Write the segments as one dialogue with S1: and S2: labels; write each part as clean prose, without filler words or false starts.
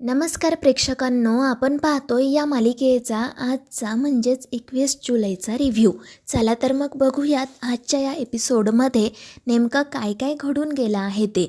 S1: नमस्कार प्रेक्षकांनो, आपण पाहतोय या मालिकेचा आजचा म्हणजेच 21 जुलैचा रिव्ह्यू. चला तर मग बघूयात आजच्या या एपिसोडमध्ये नेमकं काय काय घडून गेलं आहे ते.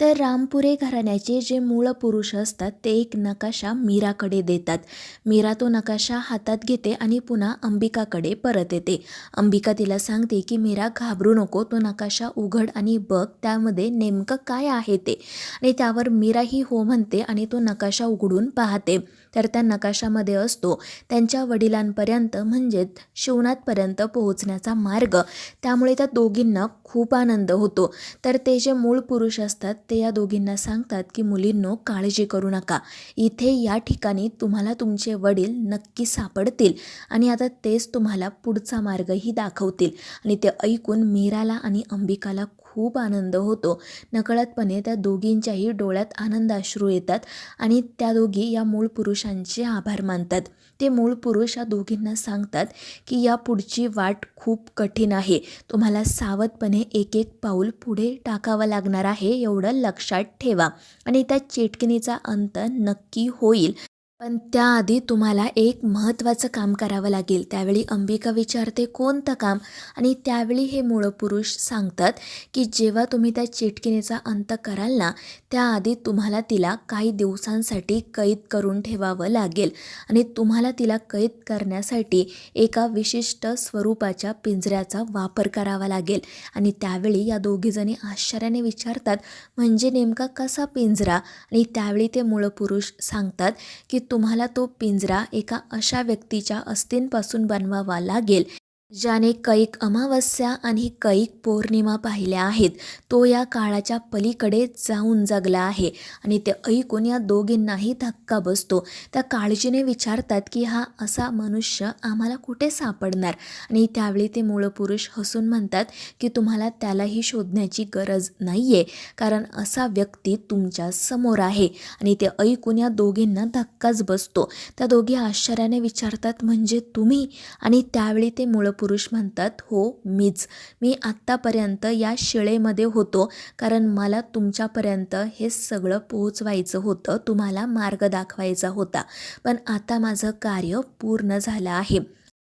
S1: तर रामपुरे घराण्याचे जे मूळ पुरुष असतात ते एक नकाशा मीराकडे देतात. मीरा तो नकाशा हातात घेते आणि पुन्हा अंबिकाकडे परत येते. अंबिका तिला सांगते की मीरा घाबरू नको, तो नकाशा उघड आणि बघ त्यामध्ये नेमकं काय आहे ते. आणि त्यावर मीरा ही हो म्हणते आणि तो नकाशा उघडून पाहते. तर त्या नकाशामध्ये असतो त्यांच्या वडिलांपर्यंत म्हणजेच शिवनाथपर्यंत पोहोचण्याचा मार्ग. त्यामुळे त्या दोघींना खूप आनंद होतो. तर ते जे मूळ पुरुष असतात ते या दोघींना सांगतात की मुलींनो, काळजी करू नका, इथे या ठिकाणी तुम्हाला तुमचे वडील नक्की सापडतील आणि आता तेच तुम्हाला पुढचा मार्गही दाखवतील. आणि ते ऐकून मीराला आणि अंबिकाला खूप आनंद होतो. नकळतपणे त्या दोघींच्याही डोळ्यात आनंदाश्रू येतात आणि त्या दोघी या मूळ पुरुषांचे आभार मानतात. ते मूळ पुरुष या दोघींना सांगतात की या पुढची वाट खूप कठीण आहे, तुम्हाला सावधपणे एक एक पाऊल पुढे टाकावं लागणार आहे, एवढं लक्षात ठेवा आणि त्या चेटकिणीचा अंत नक्की होईल. पण त्याआधी तुम्हाला एक महत्त्वाचं काम करावं लागेल. त्यावेळी अंबिका विचारते कोणतं काम? आणि त्यावेळी हे मूळ पुरुष सांगतात की जेव्हा तुम्ही त्या चेटकिणीचा अंत कराल ना, त्याआधी तुम्हाला तिला काही दिवसांसाठी कैद करून ठेवावं लागेल आणि तुम्हाला तिला कैद करण्यासाठी एका विशिष्ट स्वरूपाच्या पिंजऱ्याचा वापर करावा लागेल. आणि त्यावेळी या दोघीजणी आश्चर्याने विचारतात म्हणजे नेमका कसा पिंजरा? आणि त्यावेळी ते मूळ पुरुष सांगतात की तुम्हाला तो पिंजरा एका अशा व्यक्तीच्या अस्थींपासून बनवावा लागेल ज्याने कैक अमावस्या आणि कैक पौर्णिमा पाहिल्या आहेत. तो या काळाच्या पलीकडे जाऊन जगला आहे. आणि ते ऐकून या दोघींनाही धक्का बसतो. त्या काळजीने विचारतात की हा असा मनुष्य आम्हाला कुठे सापडणार? आणि त्यावेळी ते मूळ पुरुष हसून म्हणतात की तुम्हाला त्यालाही शोधण्याची गरज नाही आहे, कारण असा व्यक्ती तुमच्या समोर आहे. आणि ते ऐकून या दोघींना धक्काच बसतो. त्या दोघी आश्चर्याने विचारतात म्हणजे तुम्ही? आणि त्यावेळी ते मूळ पुरुष म्हणतात हो मीच. मी आत्तापर्यंत या शिळेमध्ये होतो, कारण मला तुमच्यापर्यंत हे सगळं पोहोचवायचं होतं, तुम्हाला मार्ग दाखवायचा होता. पण आता माझं कार्य पूर्ण झालं आहे.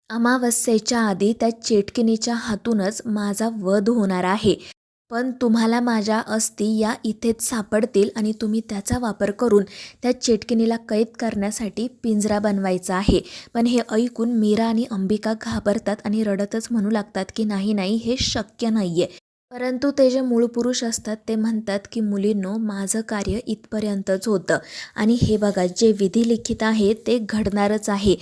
S1: अमावस्येच्या आधी त्या चेटकिणीच्या हातूनच माझा वध होणार आहे. पण तुम्हाला माझ्या अस्थी या इथेच सापडतील आणि तुम्ही त्याचा वापर करून त्या चेटकिणीला कैद करण्यासाठी पिंजरा बनवायचा आहे. पण हे ऐकून मीरा आणि अंबिका घाबरतात आणि रडतच म्हणू लागतात की नाही नाही, हे शक्य नाही आहे. परंतु ते जे मूळ पुरुष असतात ते म्हणतात की मुलींनो, माझं कार्य इथपर्यंतच होतं आणि हे बघा, जे विधी लिखित आहे ते घडणारच आहे.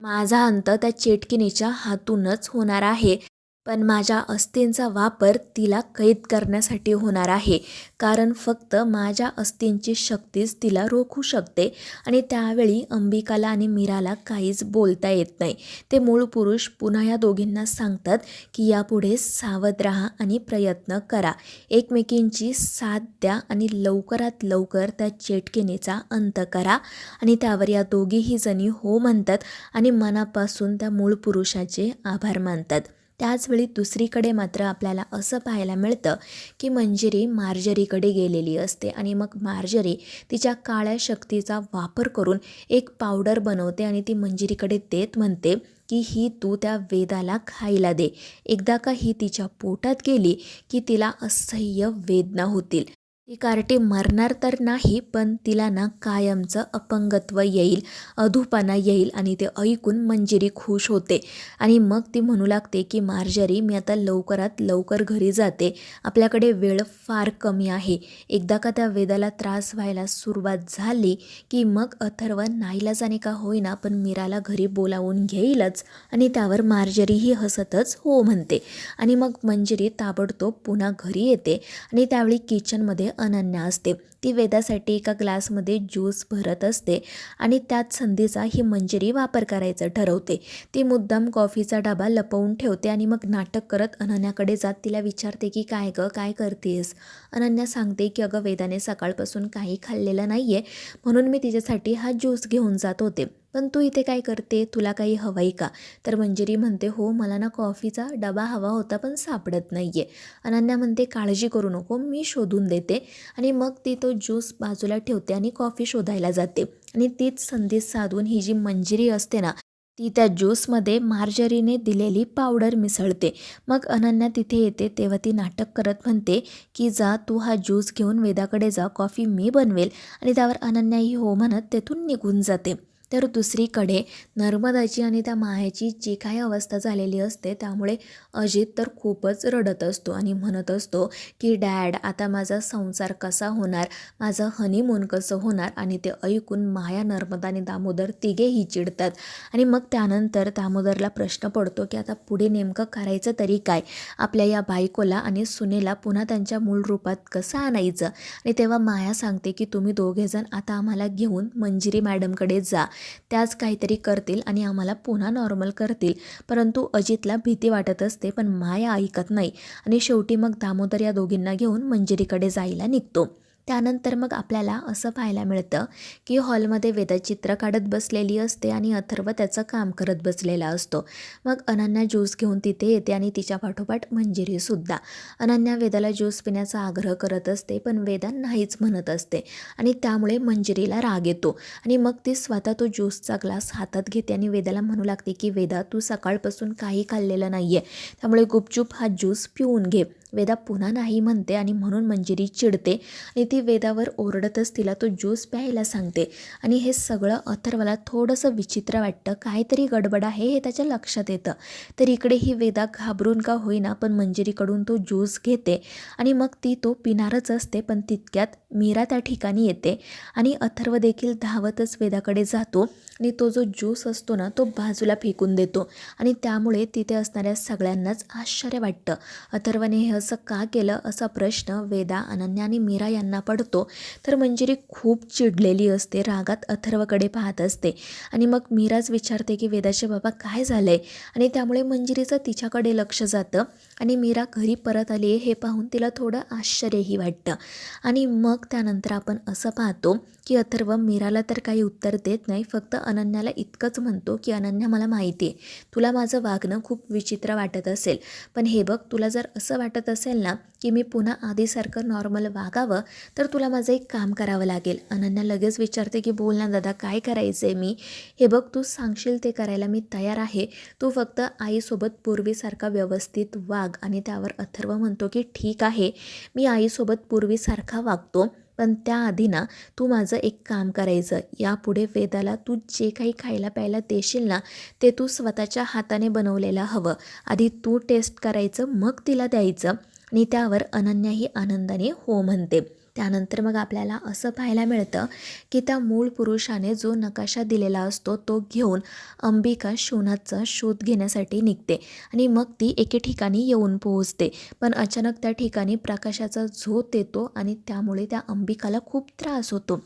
S1: माझा अंत त्या चेटकिणीच्या हातूनच होणार आहे. पण माझ्या अस्थींचा वापर तिला कैद करण्यासाठी होणार आहे, कारण फक्त माझ्या अस्थींची शक्तीच तिला रोखू शकते. आणि त्यावेळी अंबिकाला आणि मीराला काहीच बोलता येत नाही. ते मूळ पुरुष पुन्हा या दोघींना सांगतात की यापुढे सावध राहा आणि प्रयत्न करा, एकमेकींची साथ द्या आणि लवकरात लवकर त्या चेटकिणीचा अंत करा. आणि त्यावर या दोघीही जणी हो म्हणतात आणि मनापासून त्या मूळ पुरुषाचे आभार मानतात. त्याचवेळी दुसरीकडे मात्र आपल्याला असं पाहायला मिळतं की मंजिरी मार्जरीकडे गेलेली असते आणि मग मार्जरी तिच्या काळ्या शक्तीचा वापर करून एक पावडर बनवते आणि ती मंजिरीकडे देत म्हणते की ही तू त्या वेदाला खायला दे. एकदा का ही तिच्या पोटात गेली की तिला असह्य वेदना होतील. ती कार्टी मरणार तर नाही, पण तिला ना कायमचं अपंगत्व येईल, अधूपणा येईल. आणि ते ऐकून मंजिरी खुश होते आणि मग ती म्हणू लागते की मार्जरी, मी आता लवकरात लवकर घरी जाते, आपल्याकडे वेळ फार कमी आहे. एकदा का त्या वेदाला त्रास व्हायला सुरुवात झाली की मग अथर्व नाईलाजाने का होईना पण मीराला घरी बोलावून घेईलच. आणि त्यावर मार्जरीही हसतच हो म्हणते. आणि मग मंजिरी ताबडतोब पुन्हा घरी येते आणि त्यावेळी किचनमध्ये अनन्या असते. ती वेदासाठी एका ग्लासमध्ये ज्यूस भरत असते आणि त्याच संधीचा ही मंजिरी वापर करायचं ठरवते. ती मुद्दाम कॉफीचा डबा लपवून ठेवते आणि मग नाटक करत अनन्याकडे जात तिला विचारते की काय गं, काय करतेस? अनन्या सांगते की अगं, वेदाने सकाळपासून काही खाल्लेलं नाही आहे, म्हणून मी तिच्यासाठी हा ज्यूस घेऊन जात होते. पण तू इथे काय करते, तुला काही हवंय का? तर मंजिरी म्हणते हो मला ना कॉफीचा डबा हवा होता पण सापडत नाही आहे. अनन्या म्हणते काळजी करू नको मी शोधून देते. आणि मग ती तो ज्यूस बाजूला ठेवते आणि कॉफी शोधायला जाते. आणि तीच संधी साधून ही जी मंजिरी असते ना ती त्या ज्यूसमध्ये मार्जरीने दिलेली पावडर मिसळते. मग अनन्या तिथे येते तेव्हा ती नाटक करत म्हणते की जा तू हा ज्यूस घेऊन वेदाकडे जा, कॉफी मी बनवेल. आणि त्यावर अनन्याही हो म्हणत तेथून निघून जाते. तर दुसरीकडे नर्मदाची आणि त्या मायाची जी काही अवस्था झालेली असते त्यामुळे अजित तर खूपच रडत असतो आणि म्हणत असतो की डॅड आता माझा संसार कसा होणार, माझं हनीमून कसं होणार. आणि ते ऐकून माया, नर्मदा आणि दामोदर तिघेही चिडतात. आणि मग त्यानंतर दामोदरला प्रश्न पडतो की आता पुढे नेमकं करायचं तरी काय, आपल्या या बायकोला आणि सुनेला पुन्हा त्यांच्या मूळ रूपात कसं आणायचं. आणि तेव्हा माया सांगते की तुम्ही दोघेजण आता आम्हाला घेऊन मंजिरी मॅडमकडे जा, त्याच काहीतरी करतील आणि आम्हाला पुन्हा नॉर्मल करतील. परंतु अजितला भीती वाटत असते पण माया ऐकत नाही आणि शेवटी मग दामोदर या दोघींना घेऊन मंजिरीकडे जायला निघतो. त्यानंतर मग आपल्याला असं पाहायला मिळतं की हॉलमध्ये वेदा चित्र काढत बसलेली असते आणि अथर्व त्याचं काम करत बसलेला असतो. मग अनन्या ज्यूस घेऊन तिथे येते आणि तिच्या पाठोपाठ मंजिरीसुद्धा. अनन्या वेदाला ज्यूस पिण्याचा आग्रह करत असते पण वेदा नाहीच म्हणत असते आणि त्यामुळे मंजिरीला राग येतो. आणि मग ती स्वतः तो ज्यूसचा ग्लास हातात घेते आणि वेदाला म्हणू लागते की वेदा तू सकाळपासून काही खाल्लेलं नाही आहे, त्यामुळे गुपचूप हा ज्यूस पिऊन घे. वेदा पुन्हा नाही म्हणते आणि म्हणून मंजिरी चिडते आणि ती वेदावर ओरडतच तिला तो ज्यूस प्यायला सांगते. आणि हे सगळं अथर्वला थोडंसं विचित्र वाटतं, काहीतरी गडबड आहे हे त्याच्या लक्षात येतं. तर इकडे ही वेदा घाबरून का होईना पण मंजिरीकडून तो ज्यूस घेते आणि मग ती तो पिणारच असते. पण तितक्यात मीरा त्या ठिकाणी येते आणि अथर्व देखील धावतच वेदाकडे जातो आणि तो जो ज्यूस असतो ना तो बाजूला फेकून देतो. आणि त्यामुळे तिथे असणाऱ्या सगळ्यांनाच आश्चर्य वाटतं. अथर्वने हे असं का केलं असा प्रश्न वेदा, अनन्या आणि मीरा यांना पडतो. तर मंजिरी खूप चिडलेली असते, रागात अथर्वकडे पाहत असते. आणि मग मीराच विचारते की वेदाचे बाबा काय झालंय. आणि त्यामुळे मंजिरीचं तिच्याकडे लक्ष जातं आणि मीरा घरी परत आली हे पाहून तिला थोडं आश्चर्यही वाटतं. आणि मग त्यानंतर आपण असं पाहतो की अथर्व मीराला तर काही उत्तर देत नाही, फक्त अनन्याला इतकंच म्हणतो की अनन्या मला माहिती आहे तुला माझं वागणं खूप विचित्र वाटत असेल, पण हे बघ तुला जर असं वाटत असेल ना की मी पुन्हा आधीसारखं नॉर्मल वागावं तर तुला माझं एक काम करावं लागेल. अनन्या लगेच विचारते की बोल ना दादा काय करायचं आहे. मी हे बघ तू सांगशील ते करायला मी तयार आहे, तू फक्त आईसोबत पूर्वीसारखा व्यवस्थित वाग. आणि त्यावर अथर्व म्हणतो की ठीक आहे मी आईसोबत पूर्वीसारखा वागतो, पण त्याआधी ना तू माझं एक काम करायचं, यापुढे वेदाला तू जे काही खायला प्यायला देशील ना ते तू स्वतःच्या हाताने बनवलेलं हवं, आधी तू टेस्ट करायचं मग तिला द्यायचं. आणि त्यावर अनन्याही आनंदाने हो म्हणते. त्यानंतर मग आपल्याला असं पाहायला मिळतं की त्या मूळ पुरुषाने जो नकाशा दिलेला असतो तो घेऊन अंबिका शिवनाथचा शोध घेण्यासाठी निघते आणि मग ती एके ठिकाणी येऊन पोहोचते. पण अचानक त्या ठिकाणी प्रकाशाचा झोत येतो आणि त्यामुळे त्या अंबिकाला खूप त्रास होतो.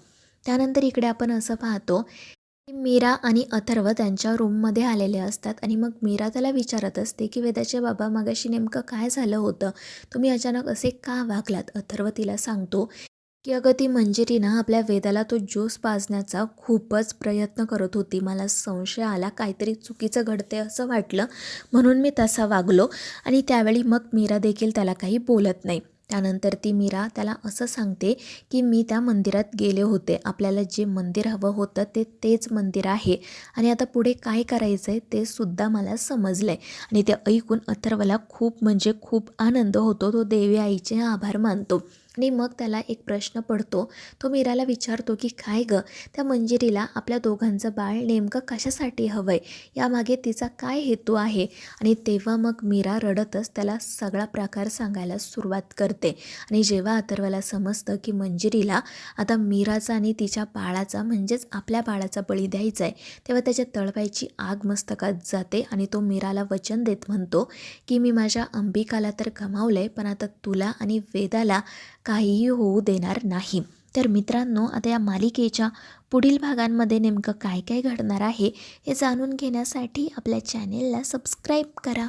S1: त्यानंतर इकडे आपण असं पाहतो मीरा आणि अथर्व त्यांच्या रूममध्ये आलेले असतात आणि मग मीरा त्याला विचारत असते की वेदाचे बाबा मागाशी नेमकं काय झालं होतं, तुम्ही अचानक असे का वागलात. अथर्व तिला सांगतो की अगं ती मंजिरी ना आपल्या वेदाला तो ज्यूस पाजण्याचा खूपच प्रयत्न करत होती, मला संशय आला काहीतरी चुकीचं घडते असं वाटलं म्हणून मी तसा वागलो. आणि त्यावेळी मग मीरा देखील त्याला काही बोलत नाही. त्यानंतर ती मीरा त्याला असं सांगते की मी त्या मंदिरात गेले होते, आपल्याला जे मंदिर हवं होतं तेच मंदिर आहे आणि आता पुढे काय करायचं आहे ते सुद्धा मला समजलं आहे. आणि ते ऐकून अथर्वला खूप म्हणजे खूप आनंद होतो, तो देवी आईचे आभार मानतो. आणि मग त्याला एक प्रश्न पडतो, तो मीराला विचारतो की काय गं त्या मंजिरीला आपल्या दोघांचं बाळ नेमकं कशासाठी हवं आहे, यामागे तिचा काय हेतू आहे. आणि तेव्हा मग मीरा रडतच त्याला सगळा प्रकार सांगायला सुरुवात करते. आणि जेव्हा अथर्वला समजतं की मंजिरीला आता मीराचा आणि तिच्या बाळाचा म्हणजेच आपल्या बाळाचा बळी द्यायचा आहे, तेव्हा त्याच्या तळपायची आग मस्तकात जाते आणि तो मीराला वचन देत म्हणतो की मी माझ्या अंबिकाला तर गमावलं आहे पण आता तुला आणि वेदाला काहीही होऊ देणार नाही. तर मित्रांनो आता या मालिकेच्या पुढील भागांमध्ये नेमकं काय काय घडणार आहे हे जाणून घेण्यासाठी आपल्या चॅनेलला सबस्क्राईब करा.